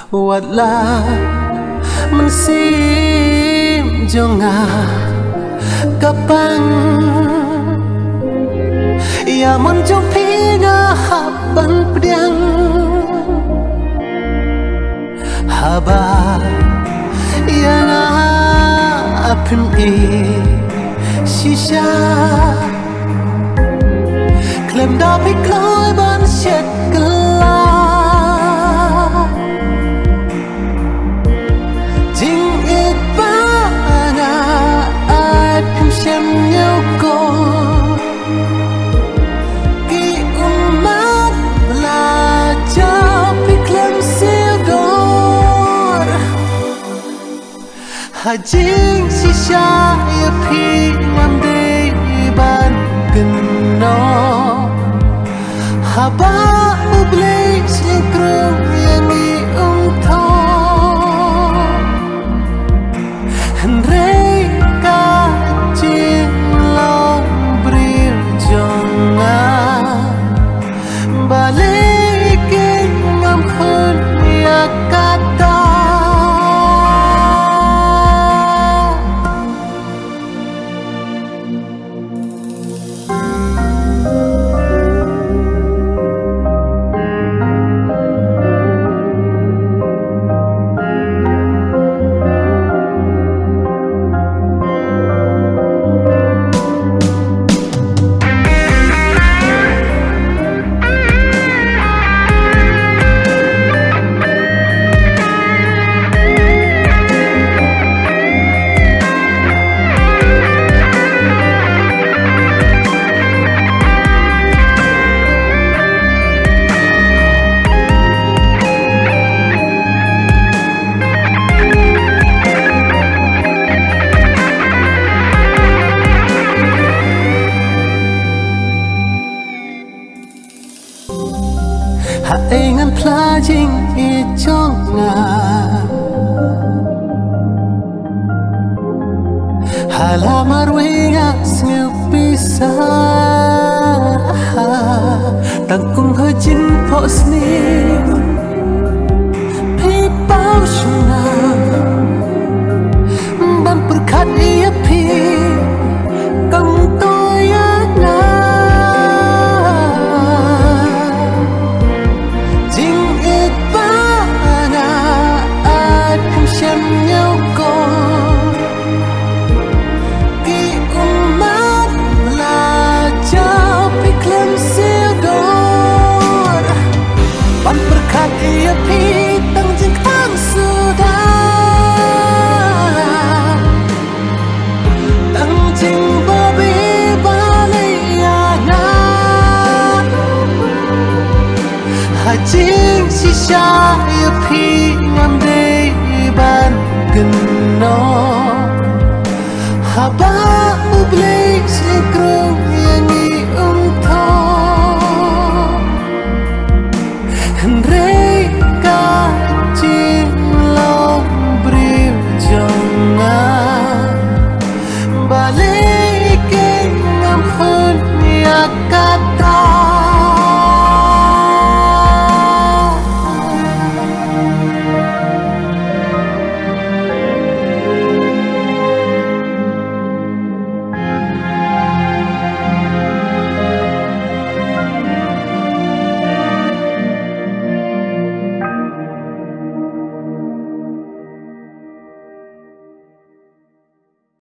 Wattlah mensim jonga kapang ya muncul pinga haban pedang haba yang apim shisha klem dapi kloi ban shet Hajing sisa ya pi mamde ban geno haba ublay singkrong yani umto Henry ka jing long bril jonga balikin ngam khun ya kata Haingan plajing ijonga halamar winga snupisa tangkung hajin posni pipau shuna ban perkat ia pi kang toyana ia pitang jengkang sudah tang jeng babi balayana hajing sisa ia pi ngamde ban geno haba ublay sikrong yani umto Henry